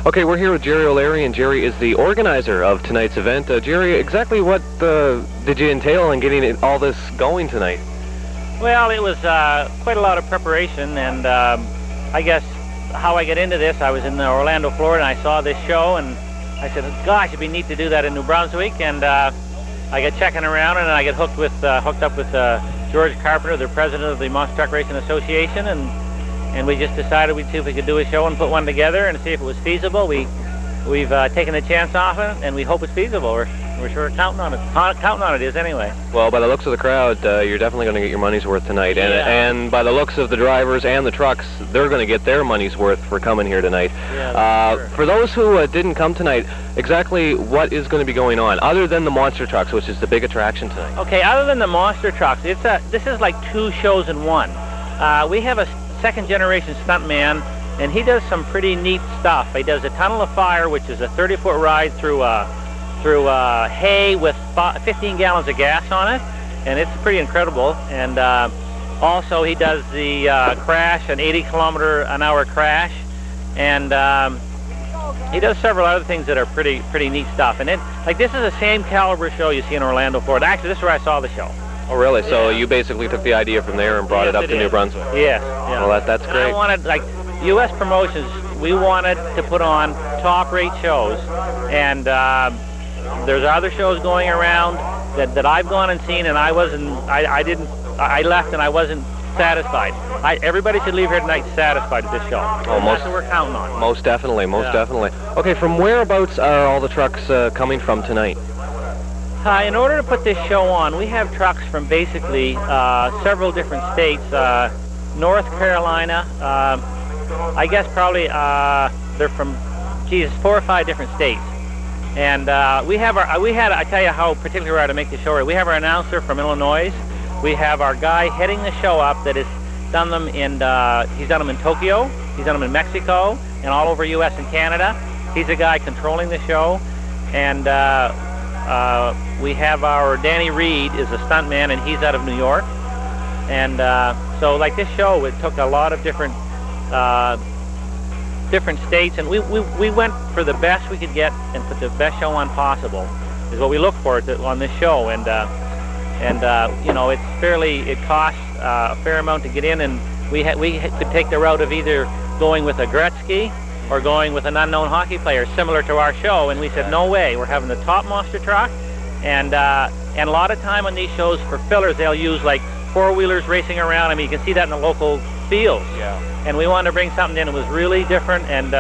Okay, we're here with Jerry O'Leary, and Jerry is the organizer of tonight's event. Jerry, exactly what did you entail in getting all this going tonight? Well, it was quite a lot of preparation, and I guess how I got into this, I was in Orlando, Florida, and I saw this show, and I said, gosh, it'd be neat to do that in New Brunswick, and I got checking around, and I got hooked up with George Carpenter, the president of the Monster Truck Racing Association, and we just decided we'd see if we could do a show and put one together and see if it was feasible. We've taken a chance off it, and we hope it's feasible. We're sure counting on it. Counting on it is anyway. Well, by the looks of the crowd, you're definitely going to get your money's worth tonight. And by the looks of the drivers and the trucks, they're going to get their money's worth for coming here tonight. Yeah, sure. For those who didn't come tonight, exactly what is going to be going on, other than the monster trucks, which is the big attraction tonight? Okay, other than the monster trucks, this is like two shows in one. We have a second-generation stuntman, and he does some pretty neat stuff. He does a Tunnel of Fire, which is a 30-foot ride through hay with 15 gallons of gas on it, and it's pretty incredible. And also he does the crash, an 80-kilometer-an-hour crash, and he does several other things that are pretty neat stuff. And this is the same caliber show you see in Orlando, Florida. Actually, this is where I saw the show. Oh, really? So you basically took the idea from there and brought it up to New Brunswick? Yes. Yeah. Well, that's great. And I wanted, like, U.S. promotions, we wanted to put on top-rate shows, and there's other shows going around that I've gone and seen, and I left and I wasn't satisfied. Everybody should leave here tonight satisfied with this show. Oh, that's what we're counting on. Most definitely, definitely. Okay, from whereabouts are all the trucks coming from tonight? In order to put this show on, we have trucks from basically several different states. North Carolina, I guess probably they're from, 4 or 5 different states. And I tell you how particular we are to make the show right. We have our announcer from Illinois. We have our guy heading the show up that has done them he's done them in Tokyo, he's done them in Mexico, and all over U.S. and Canada. He's a guy controlling the show. And we have our Danny Reed is a stuntman, and he's out of New York. And so like this show, it took a lot of different states, and we went for the best we could get and put the best show on possible is what we look for on this show. And you know, it costs a fair amount to get in, and we could take the route of either going with a Gretzky or going with an unknown hockey player similar to our show, and we said no way, we're having the top monster truck. And a lot of time on these shows for fillers, they'll use like four-wheelers racing around. I mean, you can see that in the local fields. Yeah. And we wanted to bring something in that was really different, and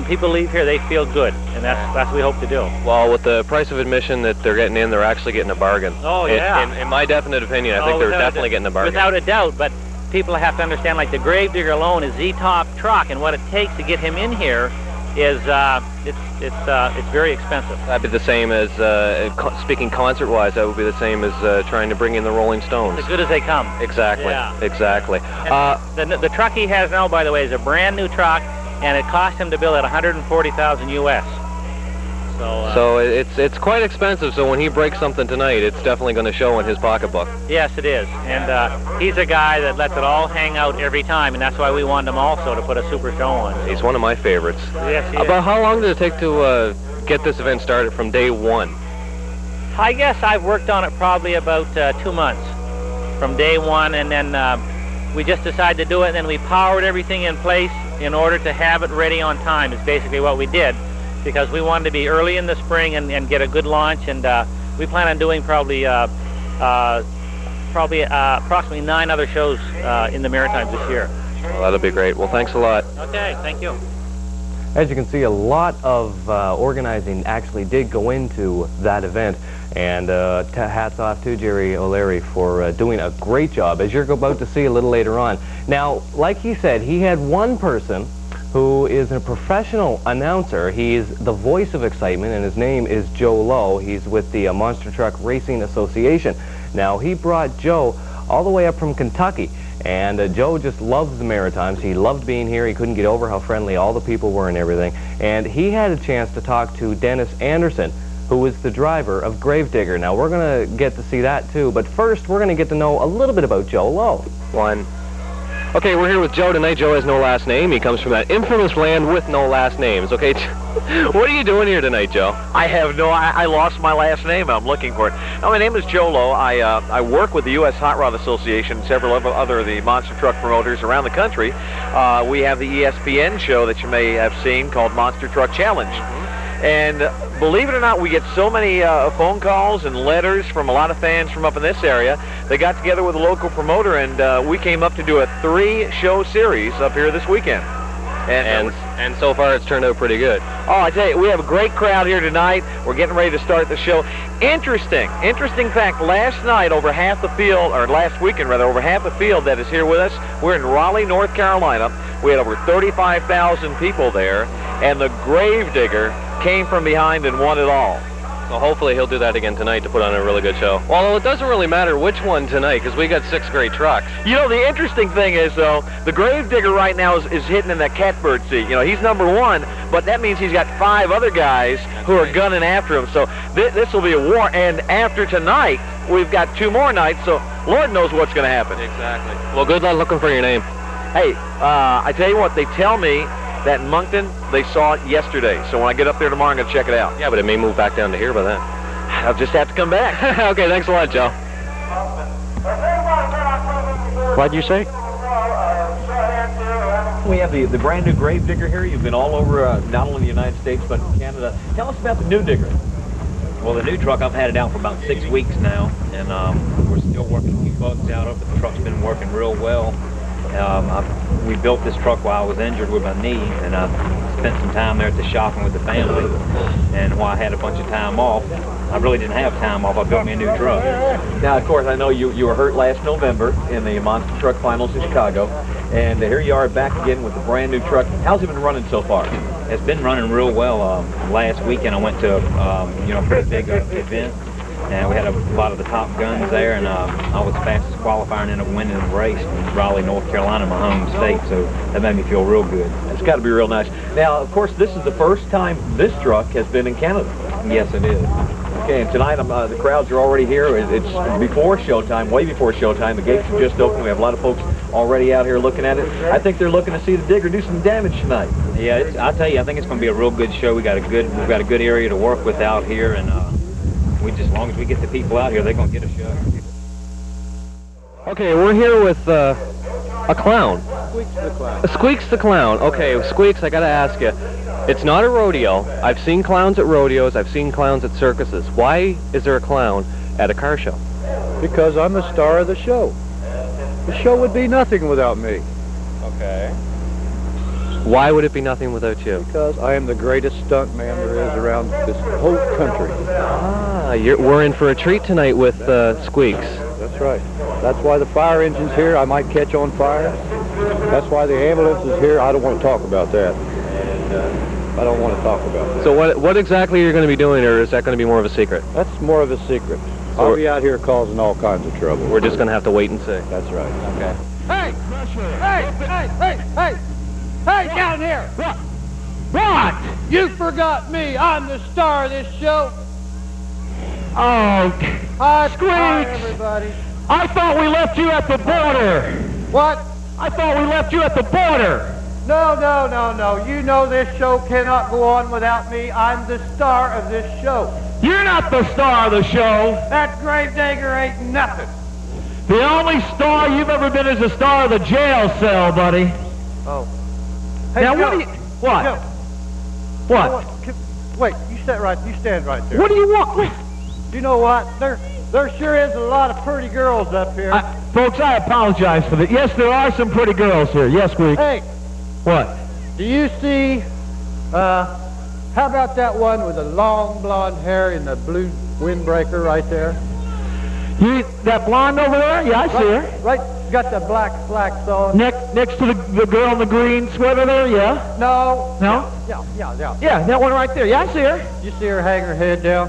people leave here, they feel good, and that's what we hope to do. Well, with the price of admission that they're getting in, they're actually getting a bargain. Oh, yeah. In my definite opinion, I think they're definitely getting a bargain. Without a doubt, but people have to understand, like the Gravedigger alone is the top truck, and what it takes to get him in here is it's very expensive. That'd be the same as speaking concert-wise. That would be the same as trying to bring in the Rolling Stones. As good as they come. Exactly. Yeah. Exactly. The truck he has now, by the way, is a brand new truck, and it cost him to build at $140,000 US. So it's quite expensive. So when he breaks something tonight, it's definitely going to show in his pocketbook. Yes, it is. And he's a guy that lets it all hang out every time, and that's why we wanted him also to put a super show on. So. He's one of my favorites. Yes, he is. About how long did it take to get this event started from day one? I guess I've worked on it probably about 2 months from day one, and then we just decided to do it, and then we powered everything in place in order to have it ready on time is basically what we did, because we wanted to be early in the spring and get a good launch, and we plan on doing probably approximately 9 other shows in the Maritimes this year. Well, that'll be great. Well, thanks a lot. Okay, thank you. As you can see, a lot of organizing actually did go into that event, and hats off to Jerry O'Leary for doing a great job, as you're about to see a little later on. Now, like he said, he had one person who is a professional announcer. He's the voice of excitement, and his name is Joe Lowe. He's with the Monster Truck Racing Association. Now, he brought Joe all the way up from Kentucky, and Joe just loves the Maritimes. He loved being here. He couldn't get over how friendly all the people were and everything. And he had a chance to talk to Dennis Anderson, who is the driver of Gravedigger. Now, we're going to get to see that, too. But first, we're going to get to know a little bit about Joe Lowe. 1, Okay, we're here with Joe tonight. Joe has no last name. He comes from that infamous land with no last names. Okay, what are you doing here tonight, Joe? I lost my last name. I'm looking for it. Now, my name is Joe Lowe. I work with the U.S. Hot Rod Association and several other of the monster truck promoters around the country. We have the ESPN show that you may have seen called Monster Truck Challenge. And believe it or not, we get so many phone calls and letters from a lot of fans from up in this area. They got together with a local promoter, and we came up to do a 3-show series up here this weekend. And so far, it's turned out pretty good. Oh, I tell you, we have a great crowd here tonight. We're getting ready to start the show. Interesting fact, last night, over half the field, or last weekend rather, over half the field that is here with us, we're in Raleigh, North Carolina. We had over 35,000 people there, and the Gravedigger came from behind and won it all. So hopefully he'll do that again tonight to put on a really good show. Although it doesn't really matter which one tonight, because we got 6 great trucks. You know, the interesting thing is, though, the Gravedigger right now is hitting in that catbird seat. You know, he's number 1, but that means he's got 5 other guys who are gunning after him. So this will be a war. And after tonight, we've got 2 more nights, so Lord knows what's going to happen. Exactly. Well, good luck looking for your name. Hey, I tell you what, they tell me that in Moncton, they saw it yesterday. So when I get up there tomorrow, I'm going to check it out. Yeah, but it may move back down to here by then. I'll just have to come back. Okay, thanks a lot, Joe. What'd you say? We have the brand new Gravedigger here. You've been all over, not only the United States, but Canada. Tell us about the new digger. Well, the new truck, I've had it out for about 6 weeks now, and we're still working a few bugs out of it. The truck's been working real well. We built this truck while I was injured with my knee, and I spent some time there at the shop and with the family. And while I had a bunch of time off, I really didn't have time off. I built me a new truck. Now, of course, I know you were hurt last November in the Monster Truck Finals in Chicago, and here you are back again with a brand new truck. How's it been running so far? It's been running real well. Last weekend I went to a pretty big event, and we had a lot of the top guns there, and I was fastest qualifier and ended up winning the race in Raleigh, North Carolina, my home state, so that made me feel real good. It's got to be real nice. Now, of course, this is the first time this truck has been in Canada. Yes, it is. Okay, and tonight the crowds are already here. It's before showtime, way before showtime. The gates are just open. We have a lot of folks already out here looking at it. I think they're looking to see the digger do some damage tonight. Yeah, I'll tell you, I think it's going to be a real good show. We've got a good area to work with out here, and as long as we get the people out here, they're going to get a show. Okay, we're here with a clown. Squeaks the Clown. Squeaks the Clown. Okay, Squeaks, I got to ask you. It's not a rodeo. I've seen clowns at rodeos. I've seen clowns at circuses. Why is there a clown at a car show? Because I'm the star of the show. The show would be nothing without me. Okay. Why would it be nothing without you? Because I am the greatest stunt man there is around this whole country. Ah, we're in for a treat tonight with Squeaks. That's right. That's why the fire engine's here. I might catch on fire. That's why the ambulance is here. I don't want to talk about that. I don't want to talk about that. So what exactly are you going to be doing, or is that going to be more of a secret? That's more of a secret. So I'll be out here causing all kinds of trouble. We're just going to have to wait and see. That's right. Okay. Hey, down here! What? You forgot me. I'm the star of this show. Oh, Hi, Squeaks! everybody. I thought we left you at the border. What? I thought we left you at the border. No. You know this show cannot go on without me. I'm the star of this show. You're not the star of the show. That Gravedigger ain't nothing. The only star you've ever been is the star of the jail cell, buddy. Oh. Hey, Now, Joe. what do you... What? Joe. What? Wait, you stand right there. What do you want? You know what? There sure is a lot of pretty girls up here. Folks, I apologize for that. Yes, there are some pretty girls here. Yes, Squeak. Hey, What? do you see, how about that one with the long blonde hair and the blue windbreaker right there? That blonde over there? Yeah, I see her. Right, got the black slacks on. Next to the girl in the green sweater there, yeah? No. No? Yeah. Yeah, that one right there. Yeah, I see her. You see her hang her head down?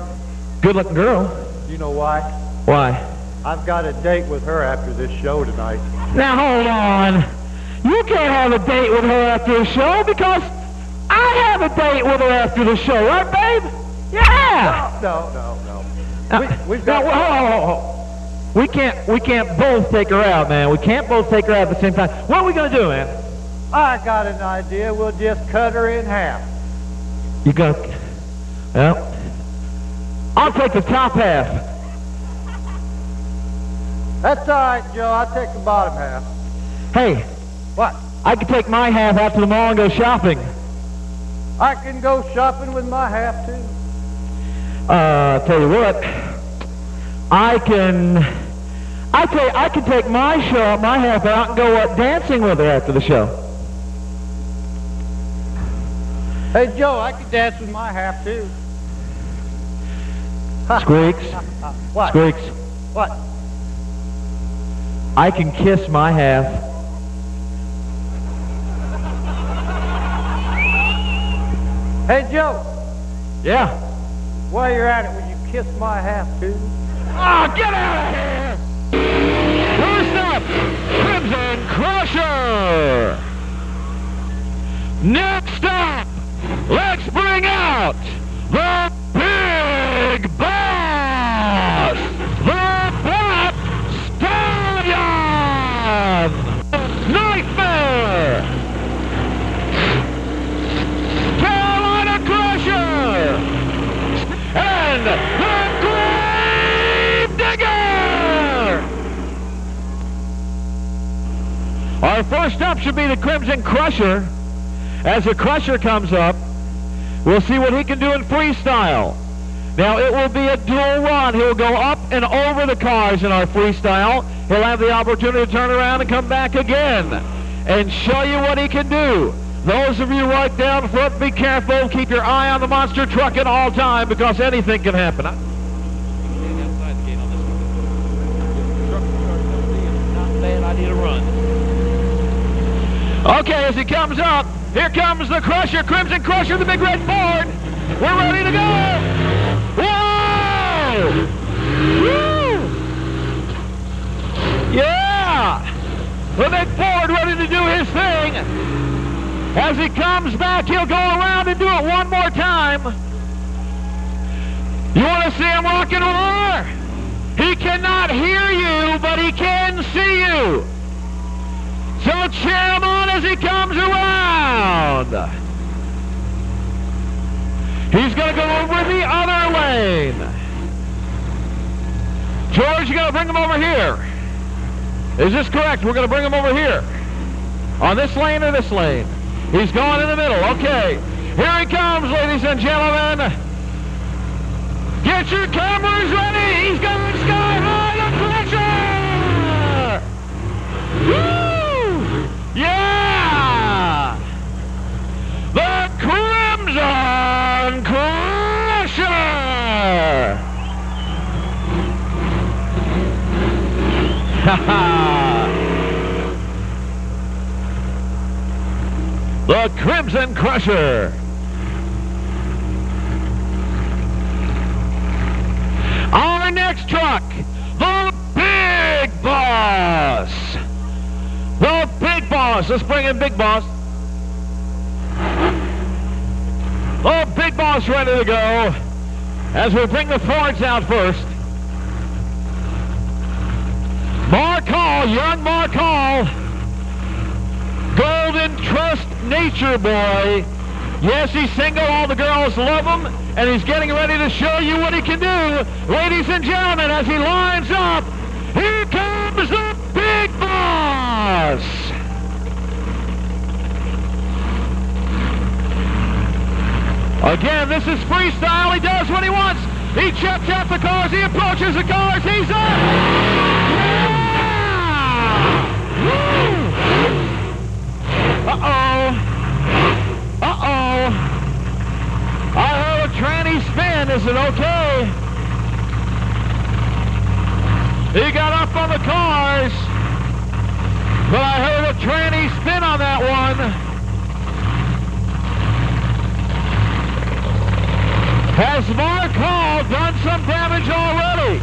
Good-looking girl. You know why? Why? I've got a date with her after this show tonight. Now, hold on. You can't have a date with her after the show because I have a date with her after the show, right, babe? Yeah! No. We've got... We can't both take her out, man. We can't both take her out at the same time. What are we going to do, man? I got an idea. We'll just cut her in half. You got... Well, I'll take the top half. That's all right, Joe. I'll take the bottom half. Hey. What? I can take my half out to the mall and go shopping. I can go shopping with my half, too. Tell you what. I can take my half out and go dancing with her after the show. Hey, Joe, I can dance with my half, too. Squeaks. What? Squeaks. What? I can kiss my half. Hey, Joe. Yeah. While you're at it, will you kiss my half, too? Oh, get out of here! First up, Crimson Crusher. Next up, let's bring out the Big Boss, the Black Stallion, Nightmare, Carolina Crusher, and the Grave Digger. Our first up should be the Crimson Crusher. As the Crusher comes up, we'll see what he can do in freestyle. Now, it will be a dual run. He'll go up and over the cars in our freestyle. He'll have the opportunity to turn around and come back again and show you what he can do. Those of you right down front, be careful. Keep your eye on the monster truck at all time because anything can happen. Okay, as he comes up, here comes the Crusher, Crimson Crusher, the big red Ford. We're ready to go. Whoa! Woo! Yeah! The big Ford ready to do his thing. As he comes back, he'll go around and do it one more time. You want to see him rock and roll? He cannot hear you, but he can see you. So cheer him on as he comes around. He's going to go over the other lane. George, you got to bring him over here. Is this correct? We're going to bring him over here. On this lane or this lane? He's going in the middle. Okay. Here he comes, ladies and gentlemen. Get your cameras ready. He's going sky high. The Crusher. Woo! Yeah! The Crimson Crusher! The Crimson Crusher. Our next truck, the Big Boss. The Big Boss. Let's bring in Big Boss. The Big Boss ready to go. As we bring the Fords out first. Mark Hall, young Mark Hall. Golden Trust Nature Boy. Yes, he's single. All the girls love him. And he's getting ready to show you what he can do. Ladies and gentlemen, as he lines up, here comes the Big Boss. Again, this is freestyle. He does what he wants. He checks out the cars. He approaches the cars. He's up. Yeah! Woo! Uh-oh. Uh-oh. I heard a tranny spin. Is it okay? He got up on the cars. But I heard a tranny spin on that one. Has Mark Hall done some damage already?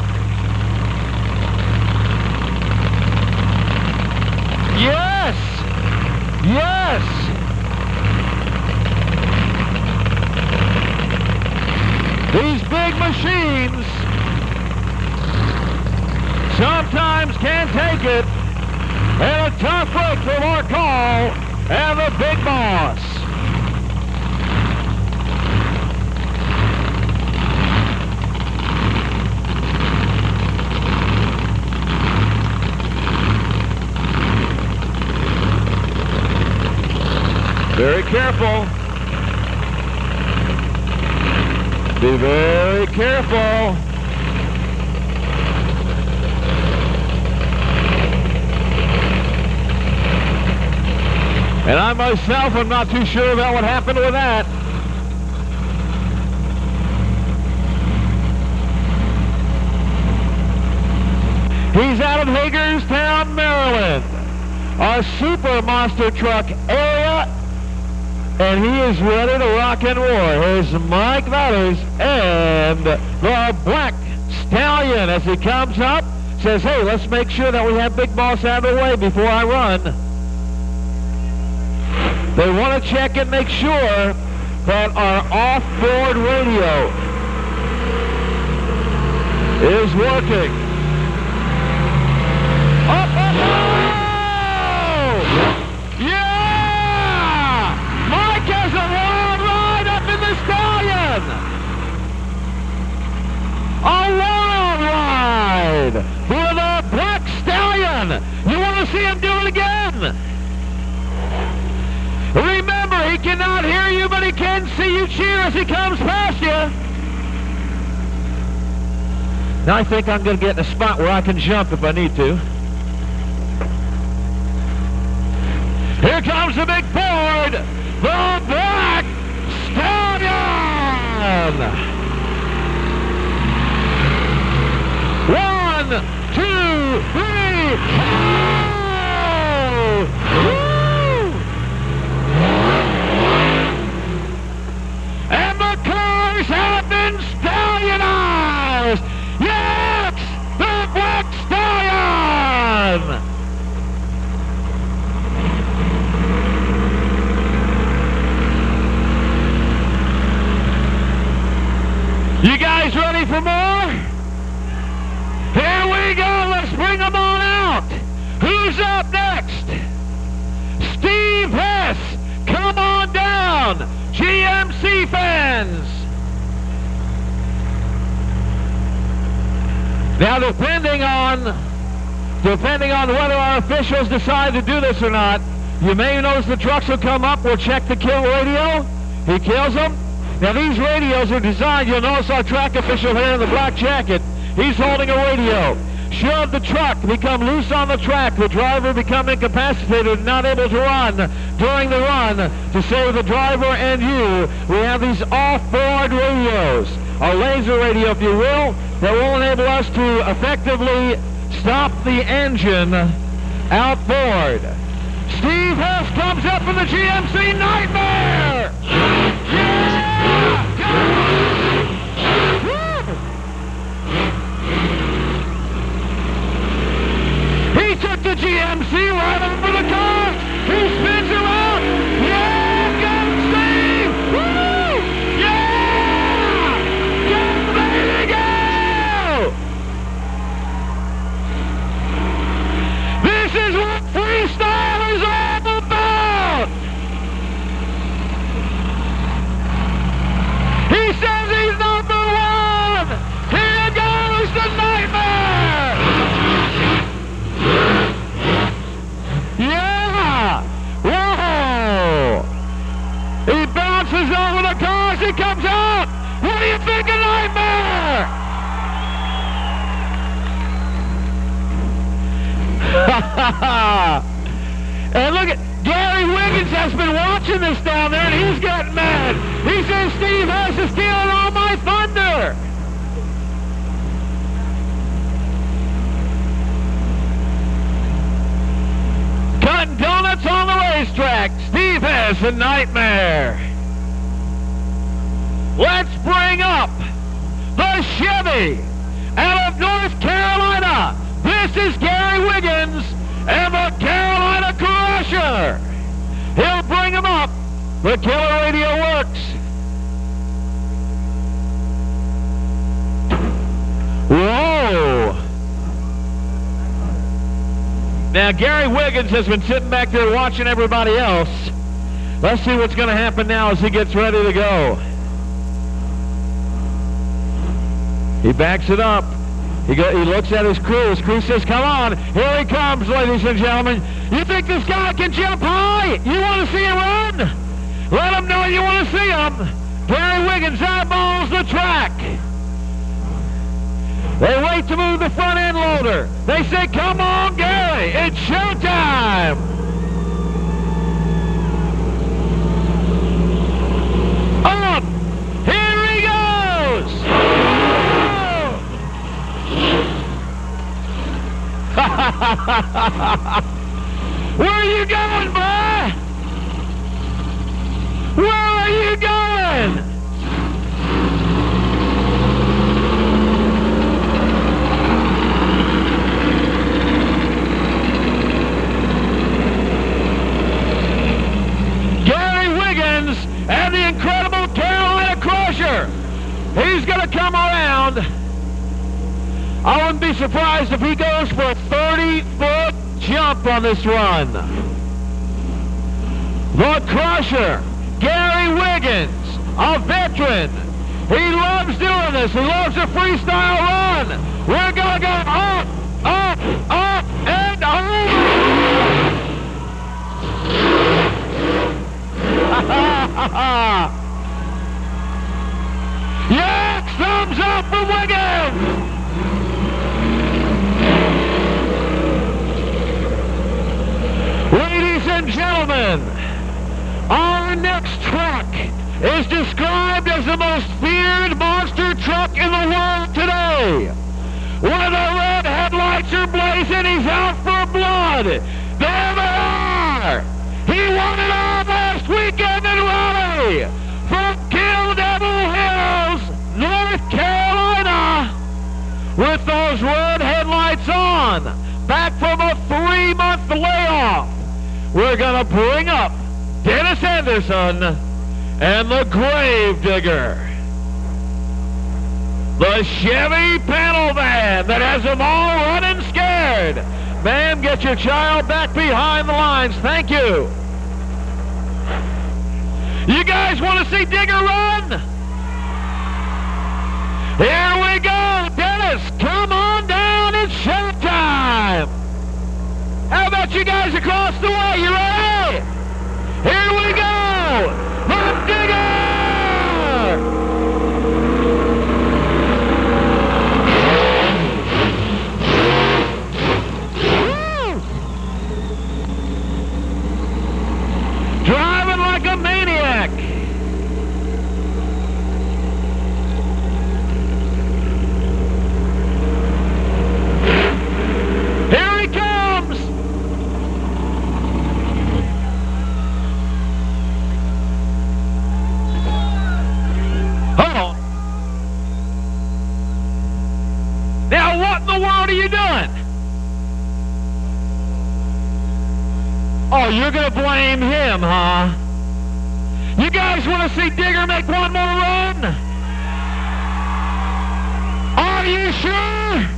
Yes! Yes! These big machines, some bracket. And a tough break from our call and the big boss. Very careful. Be very careful. And I myself am not too sure about what happened with that. He's out of Hagerstown, Maryland, our super monster truck area, and he is ready to rock and roll. Here's Mike Valers and the Black Stallion as he comes up, says, hey, let's make sure that we have Big Boss out of the way before I run. They want to check and make sure that our off-board radio is working. Up, up, oh! Yeah! Mike has a long ride up in the Stallion! A long ride for the Black Stallion! You want to see him do it again? Remember, he cannot hear you, but he can see you cheer as he comes past you. Now I think I'm going to get in a spot where I can jump if I need to. Here comes the big Ford, the Black Stallion. 1, 2, 3, oh! Woo! And the cars have been stallionized! Yes! The Black Stallion! You guys ready for more? Here we go! Let's bring them on out! Who's up next? Steve Hess! Come on down! GMC fans! Now depending on whether our officials decide to do this or not, you may notice the trucks will come up, we'll check the kill radio, he kills them. Now these radios are designed, you'll notice our track official here in the black jacket, he's holding a radio. Should the truck become loose on the track, the driver become incapacitated and not able to run during the run, to save the driver and you, we have these off-board radios, a laser radio if you will, that will enable us to effectively stop the engine outboard. Steve Hess comes up in the GMC Nightmare! Yeah! He took the GMC right over the car. He spins around. Yeah, go Steve! Woo! Yeah! Get ready to go! This is what freestyle is all about! He says he's number one! Here goes the Nightmare! Yeah! Whoa! He bounces over the cars, he comes out! What do you think of Nightmare? And look at Gary Wiggins has been watching this down there and he's getting mad. He says Steve Hess is stealing all my thunder. Cutting donuts on the racetrack. Steve Hess and Nightmare. Let's bring up the Chevy out of North Carolina. This is Gary Wiggins and the Carolina Crusher. He'll bring him up. The killer radio works. Whoa. Now, Gary Wiggins has been sitting back there watching everybody else. Let's see what's going to happen now as he gets ready to go. He backs it up. He looks at his crew. His crew says, come on. Here he comes, ladies and gentlemen. You think this guy can jump high? You want to see him run? Let him know you want to see him. Gary Wiggins eyeballs the track. They wait to move the front end loader. They say, come on, Gary. It's showtime. Up. Here he goes. Where are you going, boy? Where are you going? Gary Wiggins and the incredible Carolina Crusher. He's going to come around. I wouldn't be surprised if he goes for a 30-foot jump on this run. The Crusher, Gary Wiggins, a veteran. He loves doing this. He loves a freestyle run. We're going to go up, up, up, and over. Yes, thumbs up for Wiggins. Ladies and gentlemen, our next truck is described as the most feared monster truck in the world today. When the red headlights are blazing, he's out for blood. There they are. He won it all last weekend in Raleigh from Daredevil Hills, North Carolina, with those red headlights on, back from a 3-month layoff. We're going to bring up Dennis Anderson and the Gravedigger. The Chevy panel van that has them all running scared. Ma'am, get your child back behind the lines. Thank you. You guys want to see Digger run? Here we go. Dennis, come on down. It's showtime. How about you guys across the way? You ready? Here we go! The Digger! Woo! Driving like a maniac! Here he comes! Hold on. Now what in the world are you doing? Oh, you're going to blame him, huh? You guys want to see Digger make one more run? Are you sure?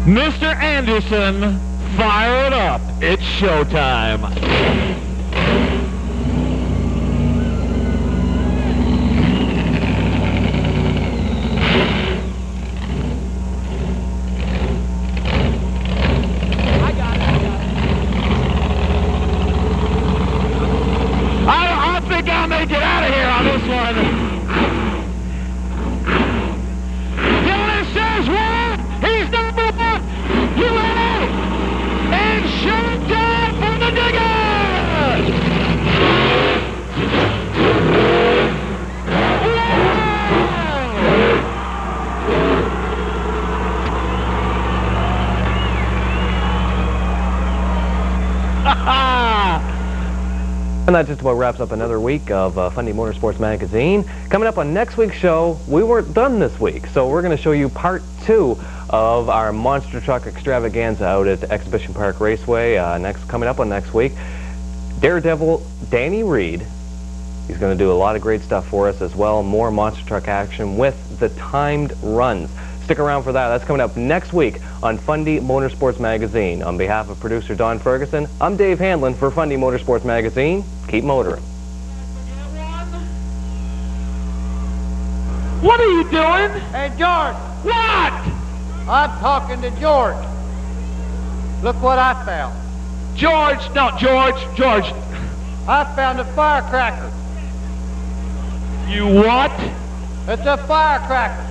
Mr. Anderson, fire it up. It's showtime. I think I may get out of here on this one. Dennis says what? He's number one. You ready? And showtime for the Digger! And that just about wraps up another week of Fundy Motorsports Magazine. Coming up on next week's show, we weren't done this week, so we're going to show you part 2 of our monster truck extravaganza out at Exhibition Park Raceway. Coming up on next week, Daredevil Danny Reed. He's going to do a lot of great stuff for us as well. More monster truck action with the timed runs. Stick around for that. That's coming up next week on Fundy Motorsports Magazine. On behalf of producer Don Ferguson, I'm Dave Handlin for Fundy Motorsports Magazine. Keep motoring. What are you doing? Hey, George, What? I'm talking to George. Look what I found. George, no, George. I found a firecracker. You what? It's a firecracker.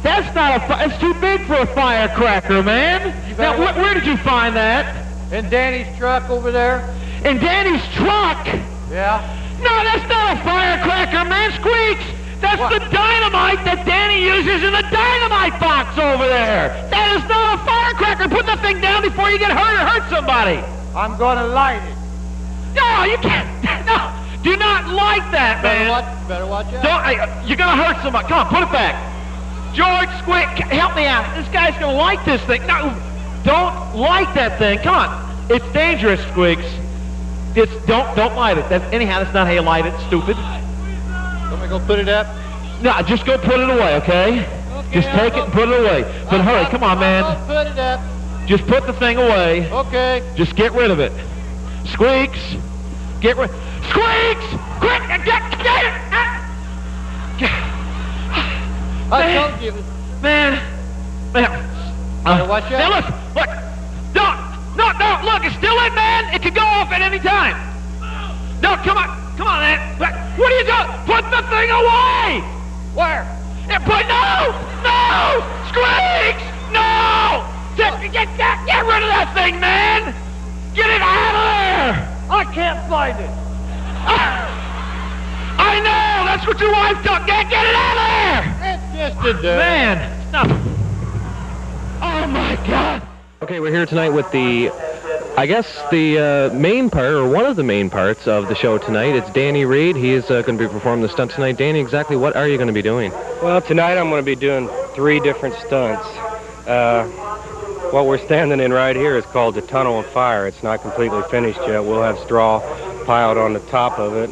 That's not a it's too big for a firecracker, man. Now, where did you find that? In Danny's truck over there. In Danny's truck? Yeah. No, that's not a firecracker, man. Squeaks! That's the dynamite that Danny uses in the dynamite box over there. That is not a firecracker. Put the thing down before you get hurt or hurt somebody. I'm going to light it. No, you can't. No, do not light that, man. Better watch out. You're going to hurt somebody. Come on, put it back. George, Squeak, help me out. This guy's going to light this thing. No, don't light that thing. Come on. It's dangerous, Squeaks. Don't light it. Anyhow, that's not how you light it, stupid. Let me go put it up. No, just go put it away, okay? Just take it and put it away. But hurry, come on, man. I'll put it up. Just put the thing away. Okay. Just get rid of it. Squeaks, get rid. Squeaks! Quick, get it! I told you. Man. Better watch out. Now look. No, look, it's still in, man. It can go off at any time. No, come on, man. What are you doing? Put the thing away! Where? No! Squeaks! No! Get rid of that thing, man! Get it out of there! I can't find it. I know! That's what your wife took! Get it out of there! It's just a dude. Man! No. Oh, my God! Okay, we're here tonight with the main part, or one of the main parts of the show tonight. It's Danny Reed. He is going to be performing the stunt tonight. Danny, exactly what are you going to be doing? Well, tonight I'm going to be doing 3 different stunts. What we're standing in right here is called the Tunnel of Fire. It's not completely finished yet. We'll have straw piled on the top of it.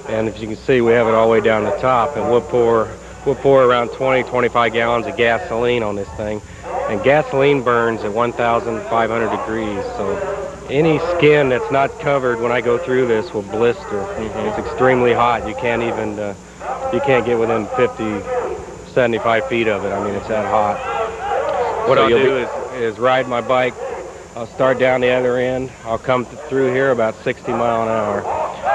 And if you can see, we have it all the way down the top. And we'll pour around 20-25 gallons of gasoline on this thing. And gasoline burns at 1,500 degrees. So any skin that's not covered when I go through this will blister. It's extremely hot. You can't get within 50, 75 feet of it. I mean, it's that hot. What I'll do is ride my bike. I'll start down the other end. I'll come through here about 60 miles an hour.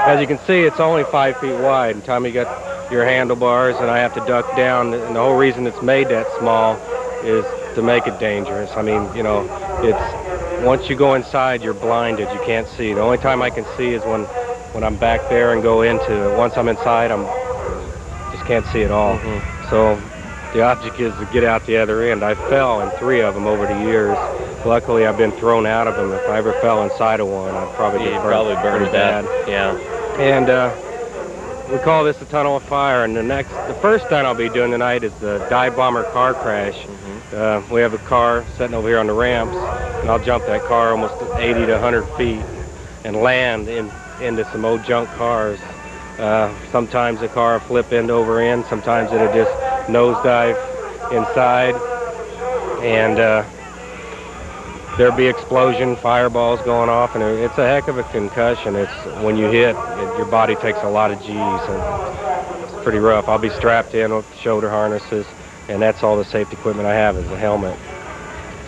As you can see, it's only 5 feet wide. And time you got your handlebars, and I have to duck down. And the whole reason it's made that small is to make it dangerous. I mean, you know, it's once you go inside, you're blinded. You can't see. The only time I can see is when I'm back there and go into it. Once I'm inside, just can't see at all. So the object is to get out the other end. I fell in 3 of them over the years. Luckily, I've been thrown out of them. If I ever fell inside of one, I'd probably get burned pretty bad. Yeah. And we call this the Tunnel of Fire. And the first stunt I'll be doing tonight is the dive bomber car crash. We have a car sitting over here on the ramps, and I'll jump that car almost 80 to 100 feet and land into some old junk cars. Sometimes the car will flip end over end. Sometimes it'll just nosedive inside, and there'll be explosion, fireballs going off, and it's a heck of a concussion. It's when you hit, your body takes a lot of G's, and it's pretty rough. I'll be strapped in with shoulder harnesses, and that's all the safety equipment I have is a helmet.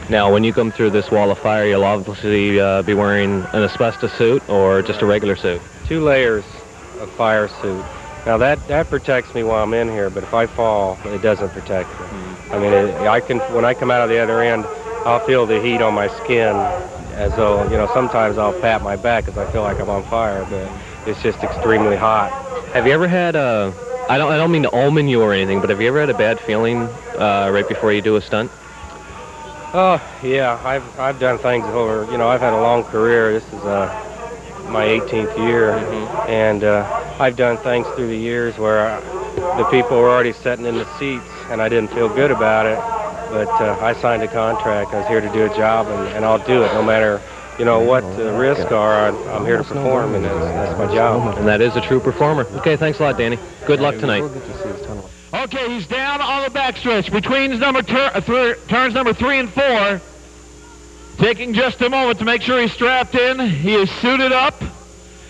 Now, when you come through this wall of fire, you'll obviously be wearing an asbestos suit or just a regular suit? 2 layers of fire suit. Now that protects me while I'm in here, but if I fall, it doesn't protect me. I mean, when I come out of the other end, I'll feel the heat on my skin, as though, you know, sometimes I'll pat my back because I feel like I'm on fire, but it's just extremely hot. Have you ever had I don't mean to omen you or anything, but have you ever had a bad feeling right before you do a stunt? Oh yeah, I've done things over. You know, I've had a long career. This is my 18th year, and I've done things through the years where the people were already sitting in the seats, and I didn't feel good about it. But I signed a contract. I was here to do a job, and I'll do it no matter, you know, what the risks are. I'm here to perform, and that's my job. And that is a true performer. Okay, thanks a lot, Danny. Good luck tonight. All Okay, he's down on the backstretch between turns number 3 and 4. Taking just a moment to make sure he's strapped in. He is suited up,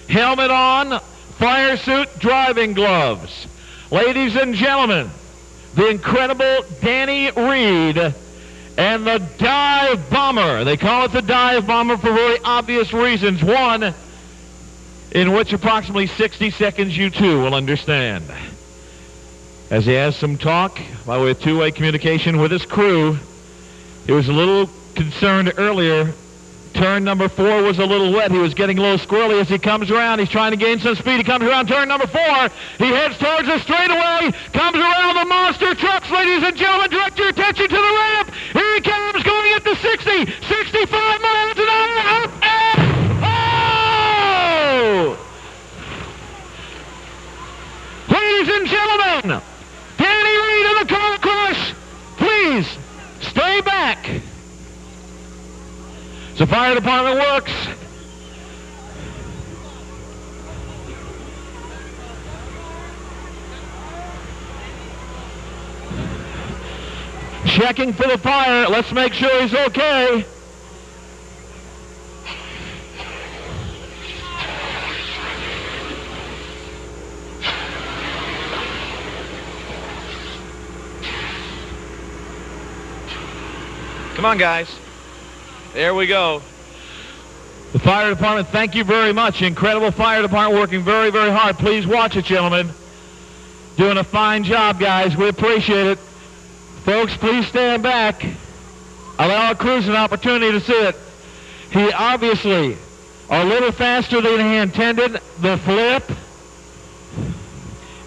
helmet on, fire suit, driving gloves. Ladies and gentlemen, the incredible Danny Reed and the Dive Bomber. They call it the Dive Bomber for very obvious reasons. One, in which approximately 60 seconds you too will understand. As he has some talk by way of two-way communication with his crew, he was a little concerned earlier. Turn number 4 was a little wet. He was getting a little squirrely as he comes around. He's trying to gain some speed. He comes around turn number 4. He heads towards the straightaway, comes around the monster trucks. Ladies and gentlemen, direct your attention to the ramp. Here he comes, going at the 60, 65 miles an hour. Up and oh! Ladies and gentlemen, Danny Reed in the car crush. Please stay back. The fire department works. Checking for the fire. Let's make sure he's okay. Come on, guys. There we go. The fire department, thank you very much. Incredible fire department working very, very hard. Please watch it, gentlemen. Doing a fine job, guys. We appreciate it. Folks, please stand back. Allow our crews an opportunity to see it. He obviously a little faster than he intended. The flip.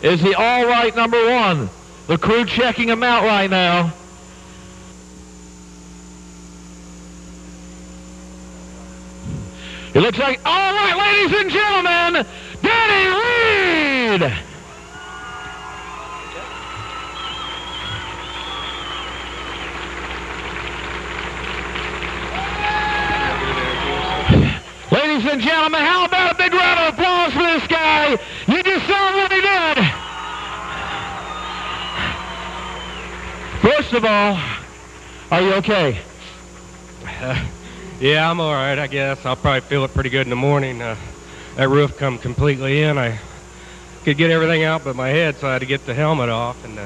Is he all right, number 1? The crew checking him out right now. It looks like, all right, ladies and gentlemen, Danny Reed! Ladies and gentlemen, how about a big round of applause for this guy? You just saw what he did. First of all, are you okay? Yeah, I'm all right, I guess. I'll probably feel it pretty good in the morning. That roof come completely in. I could get everything out but my head, so I had to get the helmet off, and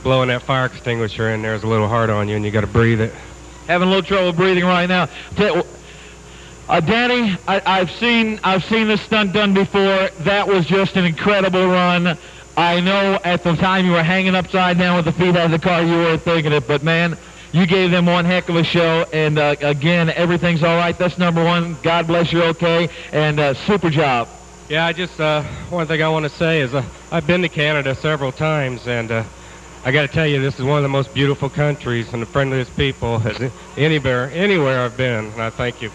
blowing that fire extinguisher in there is a little hard on you, and you got to breathe it. Having a little trouble breathing right now. Danny, I've seen this stunt done before. That was just an incredible run. I know at the time you were hanging upside down with the feet out of the car, you weren't thinking it, but man, you gave them one heck of a show, and again, everything's all right. That's number 1. God bless you, okay, and super job. Yeah, I just, one thing I want to say is I've been to Canada several times, and I got to tell you, this is one of the most beautiful countries and the friendliest people anywhere I've been, and I thank you.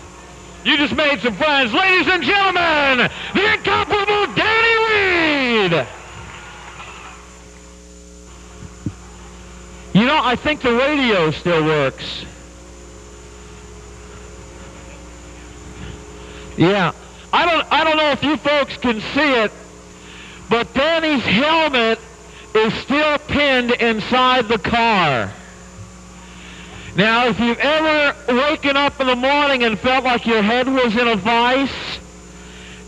You just made some friends. Ladies and gentlemen, the incomparable Danny Reed! You know, I think the radio still works. Yeah. I don't know if you folks can see it, but Danny's helmet is still pinned inside the car. Now, if you've ever waken up in the morning and felt like your head was in a vice,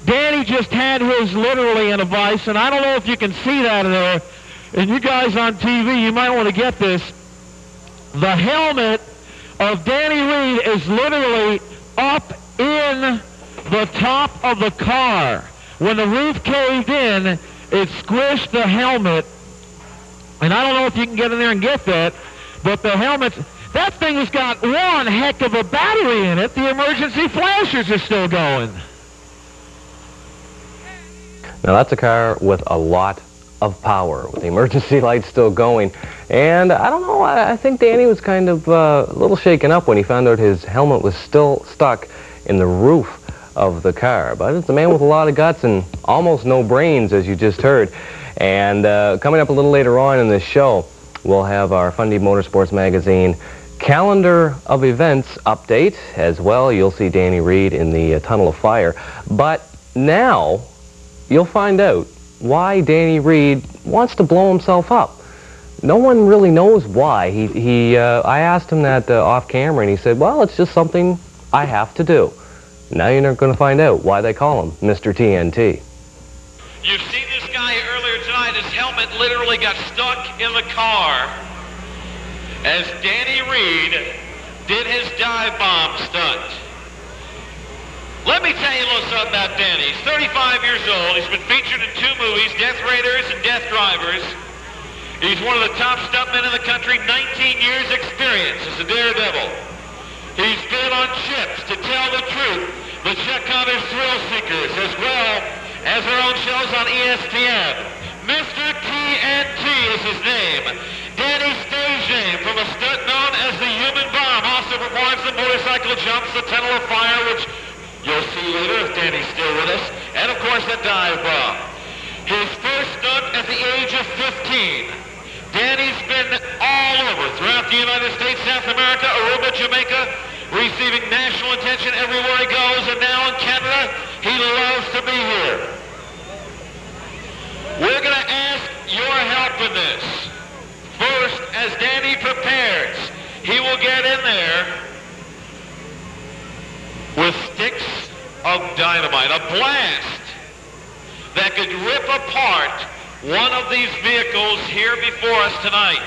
Danny just had his literally in a vice, and I don't know if you can see that there. And you guys on TV, you might want to get this. The helmet of Danny Reed is literally up in the top of the car. When the roof caved in, it squished the helmet. And I don't know if you can get in there and get that, but the helmet, that thing has got one heck of a battery in it. The emergency flashers are still going. Now that's a car with a lot of power, with the emergency lights still going. And I don't know, I think Danny was kind of a little shaken up when he found out his helmet was still stuck in the roof of the car. But it's a man with a lot of guts and almost no brains, as you just heard. And coming up a little later on in this show, we'll have our Fundy Motorsports Magazine calendar of events update as well. You'll see Danny Reed in the Tunnel of Fire. But now, you'll find out why Danny Reed wants to blow himself up. no one really knows why. I asked him that off camera, and he said, well, it's just something I have to do. Now you're not going to find out why they call him Mr. TNT. You've seen this guy earlier tonight. His helmet literally got stuck in the car as Danny Reed did his dive bomb stunt. Let me tell you a little something about Danny. He's 35 years old. He's been featured in 2 movies, Death Raiders and Death Drivers. He's one of the top stuntmen in the country, 19 years experience as a Daredevil. He's been on ships to tell the truth, but check out his thrill seekers as well as their own shows on ESPN. Mr. TNT is his name. Danny stage name from a stunt known as the Human Bomb. Also performs the motorcycle jumps, the tunnel of fire, which you'll see later if Danny's still with us, and of course the dive bomb. His first stunt at the age of 15. Danny's been all over throughout the United States, South America, Aruba, Jamaica, receiving national attention everywhere he goes, and now in Canada, he loves to be here. We're going to ask your help in this. First, as Danny prepares, he will get in there with sticks of dynamite, a blast that could rip apart one of these vehicles here before us tonight.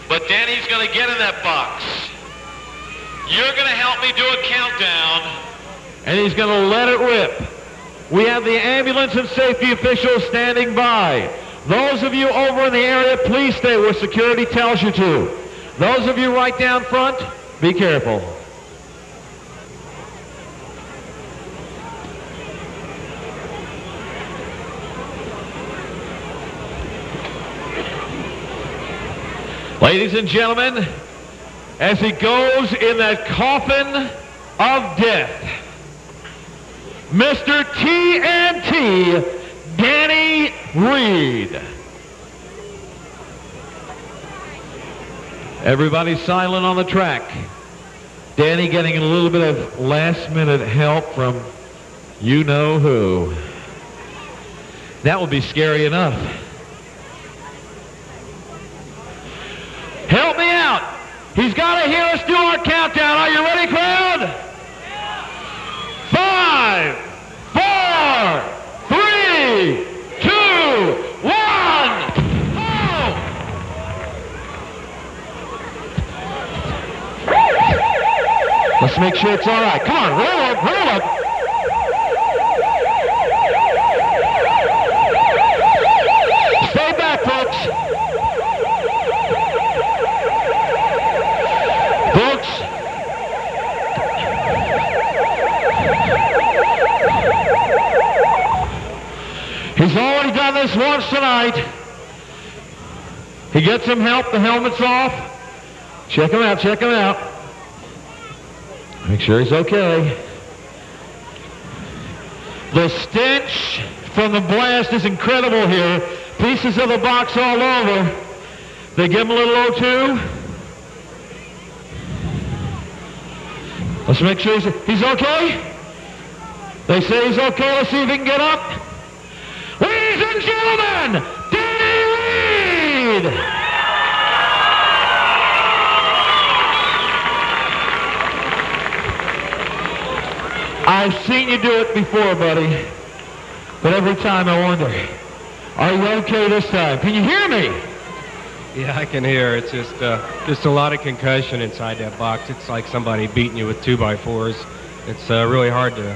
But Danny's going to get in that box. You're going to help me do a countdown. And he's going to let it rip. We have the ambulance and safety officials standing by. Those of you over in the area, please stay where security tells you to. Those of you right down front, be careful. Ladies and gentlemen, as he goes in that coffin of death, Mr. TNT, Danny Reed. Everybody silent on the track. Danny getting a little bit of last-minute help from you-know-who. That will be scary enough. Help me out. He's got to hear us do our countdown. Are you ready, crowd? 5, 4, 3, 2, 1. Go! Let's make sure it's all right. Come on, roll up, roll up. Stay back, folks. Folks, he's already done this once tonight. He gets some help, the helmet's off. Check him out, check him out. Make sure he's okay. The stench from the blast is incredible here. Pieces of the box all over. They give him a little O2. Let's make sure he's okay. They say he's okay. Let's see if he can get up. Ladies and gentlemen, Danny Reed! I've seen you do it before, buddy. But every time I wonder, are you okay this time? Can you hear me? Yeah, I can hear. It's just a lot of concussion inside that box. It's like somebody beating you with 2x4s. It's really hard to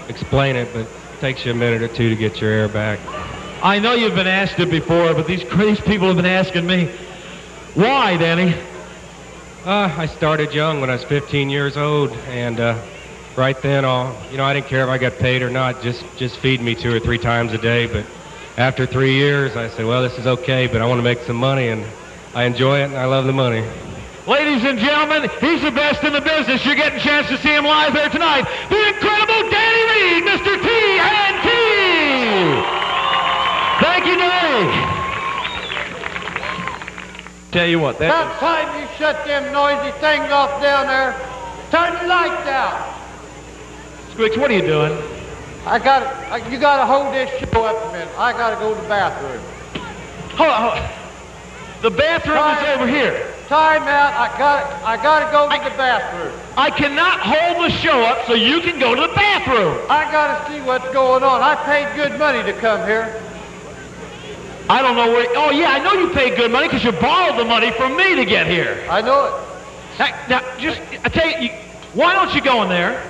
explain it, but it takes you a minute or two to get your air back. I know you've been asked it before, but these crazy people have been asking me. Why, Danny? I started young when I was 15 years old, and right then, I didn't care if I got paid or not. Just feed me 2 or 3 times a day. But after 3 years, I said, well, this is okay, but I want to make some money, and I enjoy it, and I love the money. Ladies and gentlemen, he's the best in the business. You're getting a chance to see him live here tonight. The incredible Danny Reed, Mr. TNT! Thank you, Danny. Tell you what, About time you shut them noisy things off down there. Turn the lights out. Squicks, what are you doing? You gotta hold this show up a minute. I gotta go to the bathroom. Hold on. The bathroom is over here. Time out. I gotta go to the bathroom. I cannot hold the show up so you can go to the bathroom. I gotta see what's going on. I paid good money to come here. I don't know where. Oh, yeah, I know you paid good money because you borrowed the money from me to get here. I know it. Now, I tell you, why don't you go in there?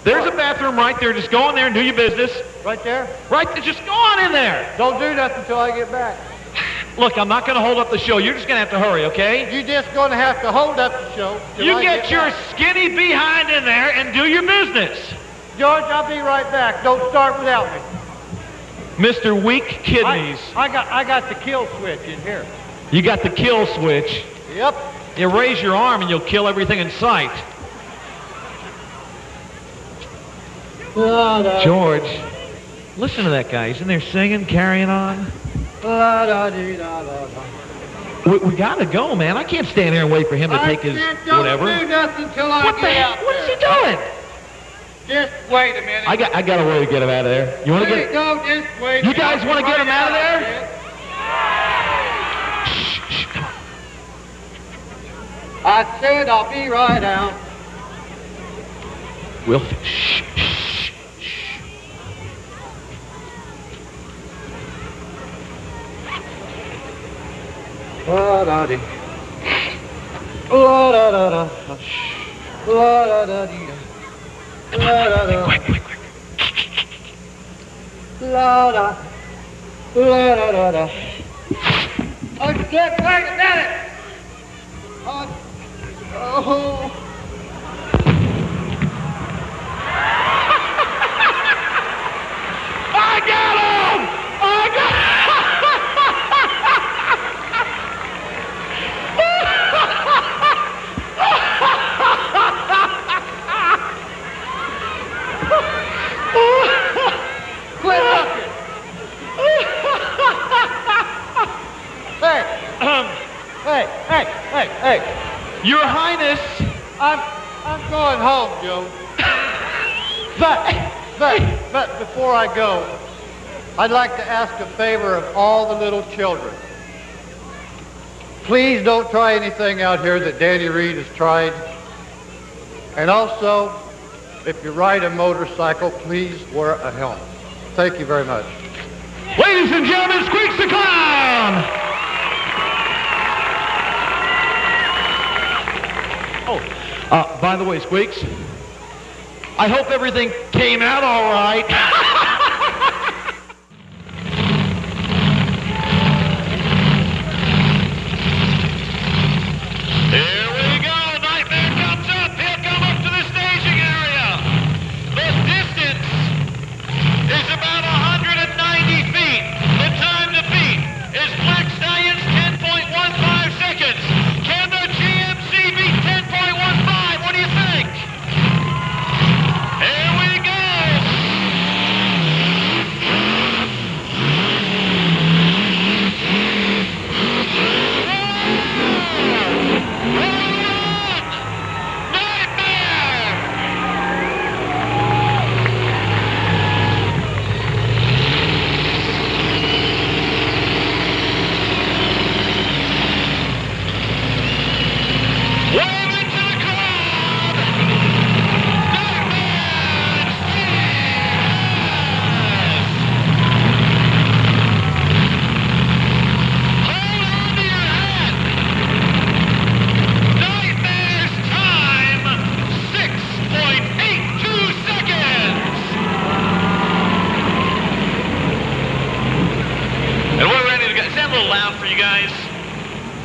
There's a bathroom right there. Just go in there and do your business. Right there? Right there. Just go on in there. Don't do nothing until I get back. Look, I'm not going to hold up the show. You're just going to have to hurry, okay? You're just going to have to hold up the show. You get your skinny behind in there and do your business. George, I'll be right back. Don't start without me. Mr. Weak Kidneys. I got the kill switch in here. You got the kill switch. Yep. You raise your arm and you'll kill everything in sight. George, listen to that guy. He's in there singing, carrying on. We gotta go, man. I can't stand here and wait for him to take his whatever. Don't do nothing till I What the get heck? out What is there. he doing? Just wait a minute. I got a way to get him out of there. You want to get? No, just wait. You guys want to get him out of there? Shh, come on. I said I'll be right out. We'll shh. La da dee. La da da da. La da da dee. La da da. Quick. La da. La da da da. Oh, shit, wait a minute. Oh. I got him! Quit looking. Hey. Your Highness. I'm going home, Joe. But before I go, I'd like to ask a favor of all the little children. Please don't try anything out here that Danny Reed has tried. And also, if you ride a motorcycle, please wear a helmet. Thank you very much. Ladies and gentlemen, Squeaks the Clown! By the way, Squeaks, I hope everything came out all right. Here we go. Nightmare comes up. He'll come up to the staging area. The distance is about 190 feet. The time to beat is Black Stallion's 10.15 seconds. Can the GMC beat 10.15? What do you think? Here we go.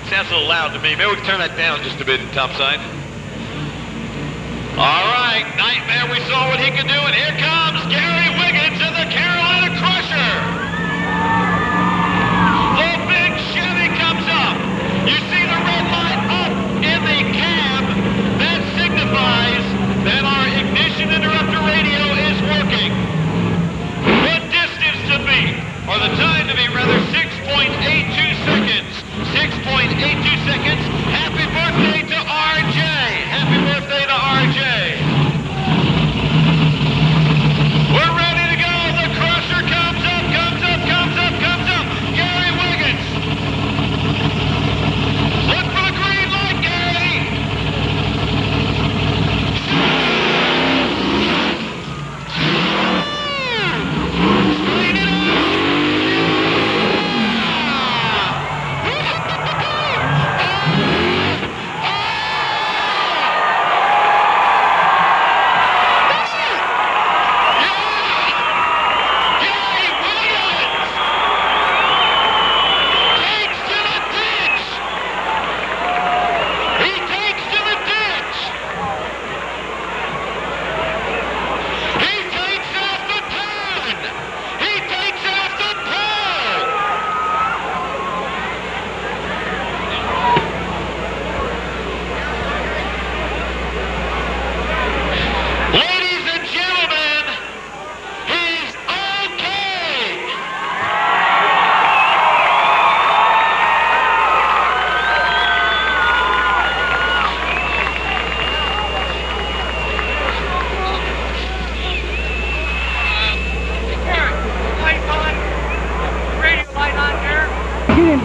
Sounds a little loud to me. Maybe we can turn that down just a bit topside. All right, Nightmare, we saw what he could do, and here comes Gary Wiggins in the Carolina Crusher. The big Chevy comes up. You see the red light up in the cab. That signifies that our ignition interrupter radio is working. The distance to beat, or the time to beat, rather, 6.82 seconds. 6.82 seconds. Happy birthday to RJ. Happy birthday to RJ. We're ready to go.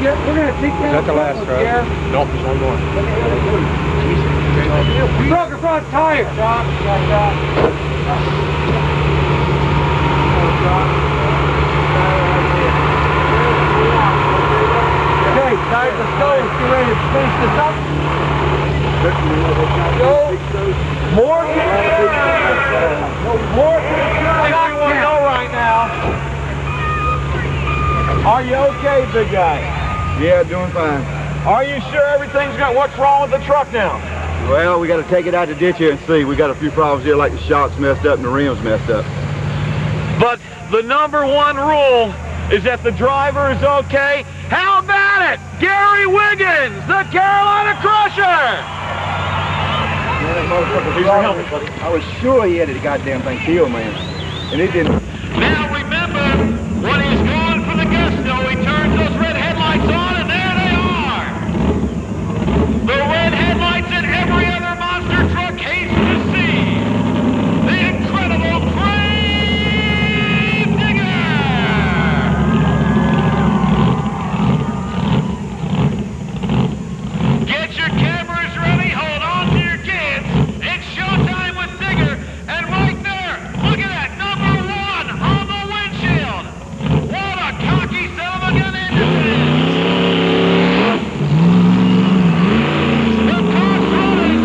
that the last truck? Nope, there's one more. Broke the front tire. Okay, time to go. Let's get ready to finish this up. Go. More. More. Everyone know right now. Are you okay, big guy? Yeah, doing fine. Are you sure everything's got? What's wrong with the truck now? Well, we got to take it out the ditch here and see. We got a few problems here, like the shocks messed up and the rims messed up. But the number one rule is that the driver is okay. How about it? Gary Wiggins, the Carolina Crusher! Here's your helmet, buddy. I was sure he had the goddamn thing killed, man. And it didn't. Now remember, when he's going for the gusto, he turns those red headlights on, and there they are! The red headlights that every other monster truck hates to see! The incredible Grave Digger! Get your cameras ready, hold on to your kids. It's showtime with Digger, and right there, look at that, number one on the windshield. What a cocky son of a gun engine it is. The car's rolling.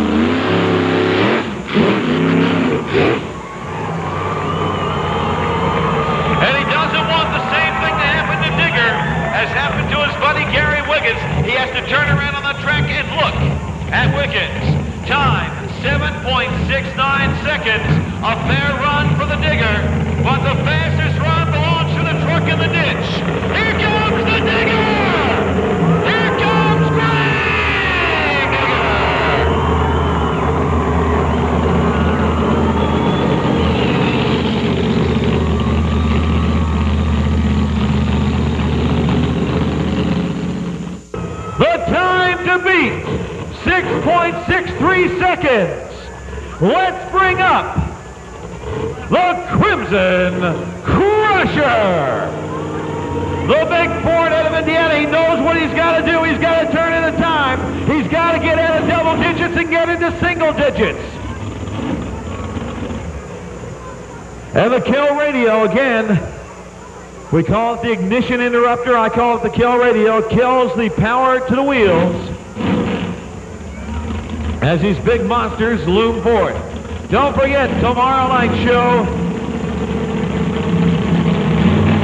And he doesn't want the same thing to happen to Digger as happened to his buddy Gary Wiggins. He has to turn around on the track and look at Wiggins. Time, 7.69 seconds. A fair run for the Digger, but the fastest run belongs to the truck in the ditch. Here comes the Digger! Here comes Greg Digger! The time to beat, 6.63 seconds. Let's bring up the Crimson Crusher. The big Ford out of Indiana, he knows what he's got to do. He's got to turn in the time. He's got to get out of double digits and get into single digits. And the kill radio again. We call it the ignition interrupter. I call it the kill radio. It kills the power to the wheels as these big monsters loom forward. Don't forget, tomorrow night show.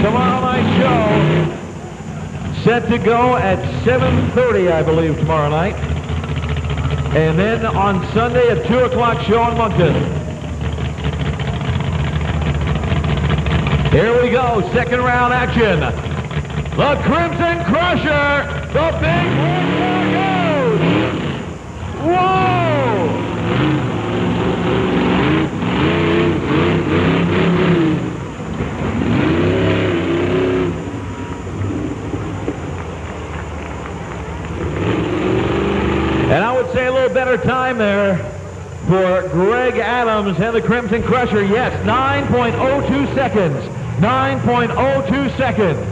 Tomorrow night show set to go at 7:30, I believe, tomorrow night. And then on Sunday at 2 o'clock show in Moncton. Here we go, second round action. The Crimson Crusher, the big horsepower goes. Whoa! And I would say a little better time there for Greg Adams and the Crimson Crusher. Yes, 9.02 seconds. 9.02 seconds.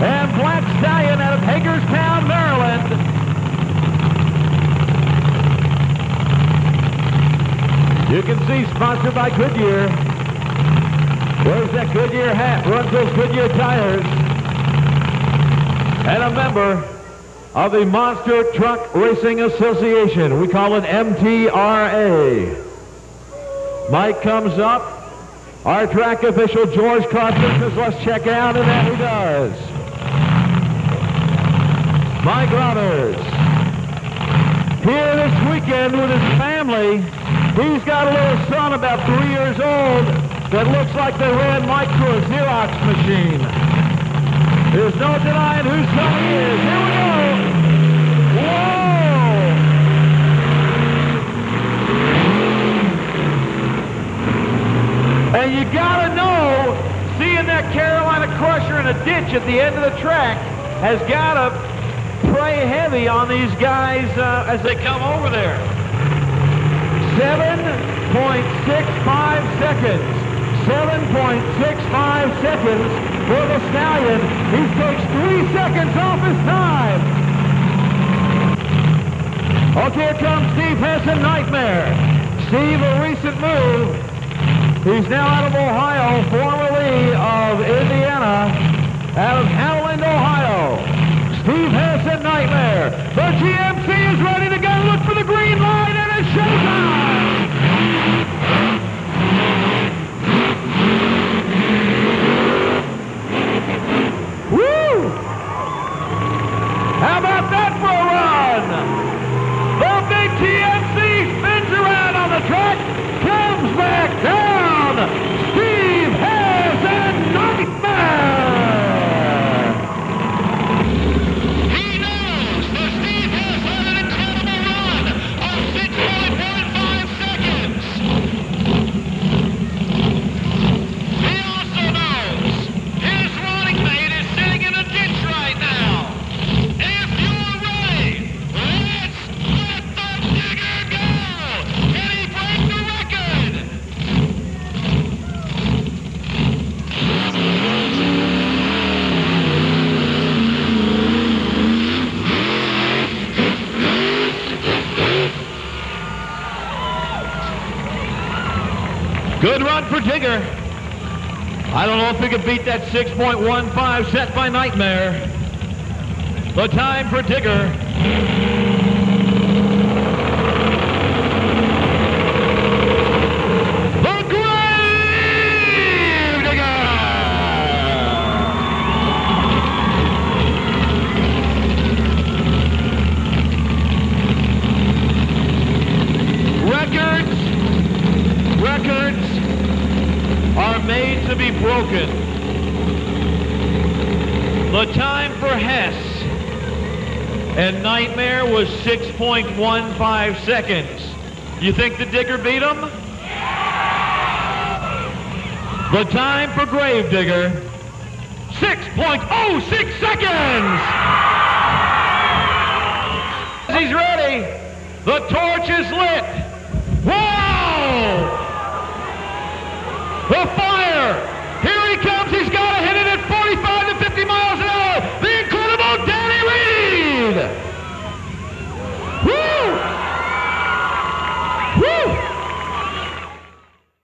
And Black Stallion out of Hagerstown, Maryland. You can see sponsored by Goodyear. Wears that Goodyear hat, runs those Goodyear tires. And a member of the Monster Truck Racing Association. We call it MTRA. Mike comes up. Our track official, George Carpenter, says, let's check out, and that he does. Mike Rothers. Here this weekend with his family, he's got a little son about 3 years old that looks like they ran Mike through a Xerox machine. There's no denying whose son he is. Here we go. Whoa! And you gotta know, seeing that Carolina Crusher in a ditch at the end of the track has gotta prey heavy on these guys as they come over there. 7.65 seconds. 7.65 seconds for the Stallion. He takes 3 seconds off his time. Okay, here comes Steve Hess in Nightmare. Steve, a recent move. He's now out of Ohio, formerly of Indiana, out of Howland, Ohio. Steve Hess in Nightmare. The GMC is ready to go. Look for the green line, and it's showtime! Woo! How about that for a run? The big TMC spins around on the track, comes back down. Steve Hess and Nightmare. He knows that Steve Hess had an incredible run of 6.15 seconds. He also knows his running mate is sitting in a ditch right now. If you're ready, let's let the digger go. Can he break the record? Good run for Digger. I don't know if he could beat that 6.15 set by Nightmare. The time for Digger. The Grave Digger! Records are made to be broken. The time for Hess and Nightmare was 6.15 seconds. You think the Digger beat him? The time for Gravedigger, 6.06 seconds! He's ready. The torch is lit. 1,